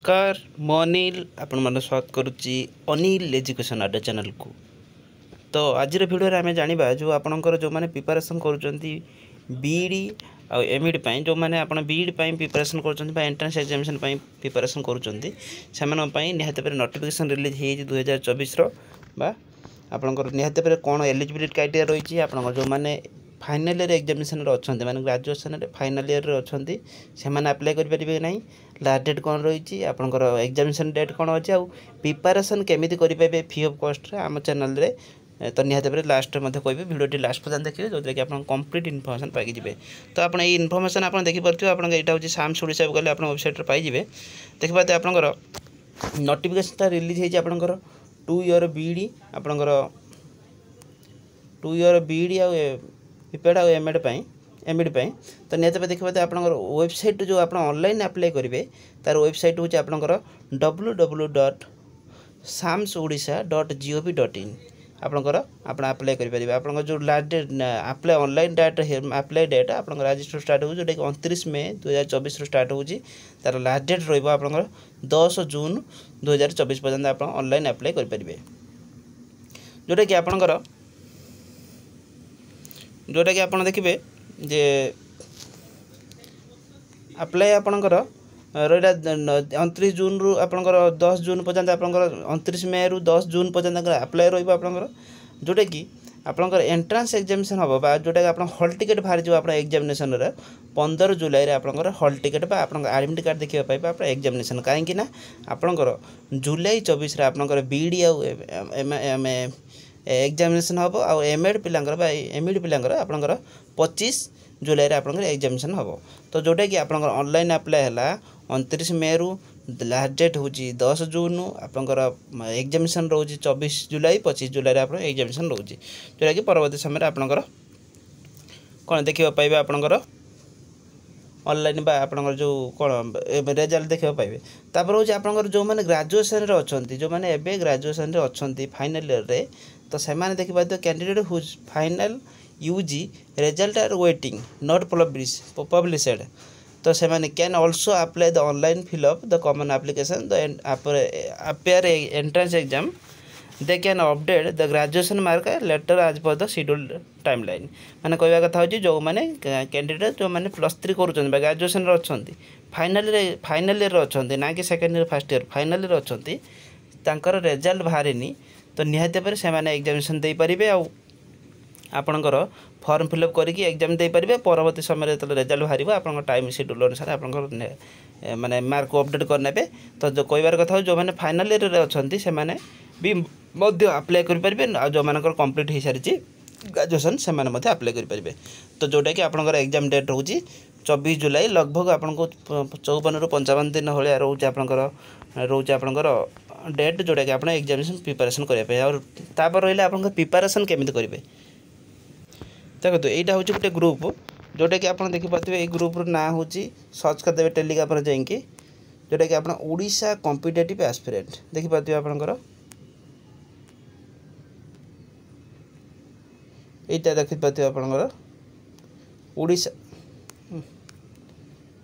Car Manil आपण मन स्वागत करुच्ची अनिल एजुकेशन आडा चैनल को। तो आज भिडियो आम जाना जो आपंकर जो मैंने प्रिपेरेसन कर बीईडी आ एमईडी जो मैंने आप बीईडी प्रिपेरेसन कर एंट्रेंस एग्जामिनेशन प्रिपेरेसन कर निहाती नोटिफिकेशन रिलीज हो 2024 बा आपंकर निहाती कौन एलिजिबिलिटी क्राइटेरिया रही है जो मैंने फाइनाल ईयर एग्जामिनेशन अच्छा मैंने ग्रेजुएशन फाइनाल ईयर अच्छा से अप्लाई करेंगे ना लास्ट डेट कौन रही आपंकर एग्जामिनेशन डेट कौन अच्छे आउ प्रिपेरेसन केमी करेंगे फ्री ऑफ कॉस्ट आम चैनल तो निहाती लास्ट में कहबी भिडियो लास्ट पर्यटन देखिए जो कि आप कंप्लीट इनफर्मेशन पाइबे। तो आप इनफर्मेशन आप देखिपे आप यहाँ हूँ साम्स ओडिशा गले आप वेबसाइट पाइबे देखिए आपंकर नोटिफिकेशन रिलीज होकर 2 ईयर बीईडी आपंकर 2 ईयर बीईडी आ प्रिपेड आ एमईडी तो निहत देखिए आप वेबसाइट जो आप ऑनलाइन अप्लाई करेंगे तार वेबसाइट हूँ आपंकर www.samsodisha.gov.in आपंकर आप अप्लाई करेंगे आप जो last date apply online date apply date आप रजिस्टर स्टार्ट हो जोटा 29 मई 2024 स्टार्ट हो तार लास्ट डेट रहा 10 जून 2024 पर्यटन आप ऑनलाइन अप्लाई करेंगे जोटा कि आपंकर जोटा कि आप देखिए जे अप्लाई आपंकर रहा 29 जून रु आपंकर 10 जून पर्यटन आपंकर 29 मई रु 10 जून पर्यटन अप्लाई रहा जोटा कि आपंकर एंट्रांस एग्जामिनेशन हम जोटा कि आप हॉल टिकेट बाहर जो आप एग्जामिनेशन 15 जुलाई रे आपंकर हॉल टिकेट आप एडमिट कार्ड देखा पाइबे आप एग्जामिनेशन कहीं आपंकर जुलाई 24 आपंकर बीईडी एग्जामिनेशन हम आ एमएड पिलांकर एमईडी पिलांकर आपंकर 25 जुलाई रे आपंकर एग्जामिनेशन हम तो जोटा कि आपंकर ऑनलाइन अप्लाई है 29 मई रु लास्ट डेट हूँ 10 जून आपंकर एग्जामिनेशन रोज 24 जुलाई 25 जुलाई आप एग्जामिनेशन रोज जोटा कि परवर्ती समय आपंकर कौन देखा पाइबे आपंकर ऑनलाइन बा आपंकर जो कौन रिजल्ट देखा पाइबे तापर हूँ आपंकर जो मैंने ग्रेजुएशन अच्छा जो मैंने एवं ग्रेजुएशन अच्छा फाइनाल ईयर रे तो से देखिए candidate whose final UG result are waiting not published those can also apply the online fill up the common application the appear entrance exam they can update the graduation mark letter as per the scheduled time line मैंने कहवा कथा हो जो मैंने candidate जो मैंने +3 कर graduation अच्छा फाइनाल ईयर अच्छा ना कि second year first year final year अच्छा रिजल्ट बाहरी तो निहाती से एग्जामिनेशन दे पारे आपणकर फॉर्म फिलअप करके एग्जाम दे पारे परवर्ती समय जो रिजल्ट बाहर आप टाइम शेड्यूल अनुसार आप माने मार्क को अपडेट करने तो जो कहबार कथा जो मैंने फाइनाल ईयर अच्छा से भी अप्लाई करेंगे आ जो मानकर कंप्लीट हो सारी ग्रेजुएशन से अप्लाई करेंगे तो जोटा कि आपंकर एग्जाम डेट रोचे 24 जुलाई लगभग आपको 54 रु 55 दिन भाया रोचे आपंकर डेट जोटा कि आप एग्जामिनेशन प्रिपेरेसन करने और तापर रहा आप प्रिपेरेसन केमी करेंगे देखो यहाँ हूँ गोटे ग्रुप जोटा कि आप देखिपे ये ग्रुप ना हूँ सर्च करदे टेलीग्राम जाकि जोटा कि आप ओडिशा कॉम्पिटिटिव एस्पिरेंट देखिपे आपंकर यहाँ देखिपे आपंकर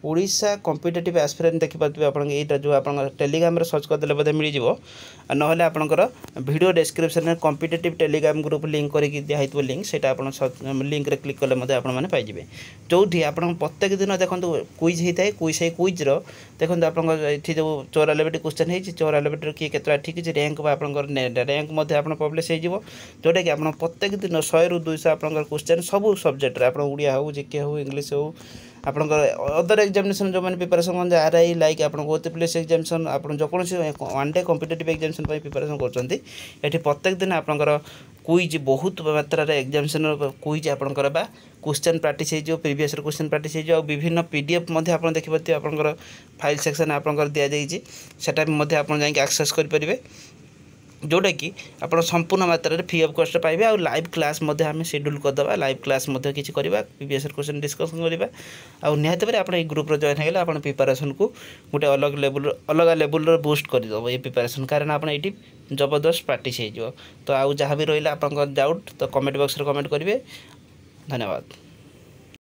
ओडिशा कॉम्पिटिटिव एस्पिरेंट देखिपे आप जो आप टेलीग्राम सर्च करदे बोधे मिल जाए ना आपंकर वीडियो डिस्क्रिप्शन में कॉम्पिटिटिव टेलीग्राम ग्रुप लिंक करके दिखाई लिंक से लिंक रे क्लिक कले आपने पाइबे जो आप प्रत्येक दिन देखो क्विज होता है क्विज्र देखो आप जो 94 क्वेश्चन है 94 किए के ठीक है रैंक रैंक आप पब्लिश हो जोटा कि आप प्रत्येक दिन 100 रु 200 आप क्वेश्चन सब सब्जेक्ट आप ओडिया हो जीके हो इंग्लीश हो आपंकर अदर एग्जामिनेशन जो मैंने प्रिपेरेसन कर आरआई लाइक आप ओटीपीएस एग्जामिनेशन आप जो कौन one day competitive examination preparation कर प्रत्येक दिन आपंकर क्विज बहुत मात्रा एग्जामिनेशन क्विज आपंकर बा क्वेश्चन प्रैक्टिस हो प्रीवियस क्वेश्चन प्रैक्टिस हो विभिन्न पीडीएफ आप देखिए आपंकर फाइल सेक्शन आपंकर दि जाइए सेटा आप जाकि एक्सेस करेंगे जोटा कि आप संपूर्ण मात्रा फ्री ऑफ कॉस्ट पाइबे आ लाइव क्लास आम शेड्यूल करदे लाइव क्लास किसी करवा प्रीवियस क्वेश्चन डिस्कसन करवा आ निहत आप ग्रुप जॉइन होगा आप प्रिपेरेसन को गोटे अलग लेवल बूस्ट करदेव ये प्रिपेरेसन कारण आप ये जबरदस्त प्रैक्टिस हो तो आउ जहाँ भी रहा आप डाउट तो कमेंट बॉक्स में कमेंट करेंगे धन्यवाद।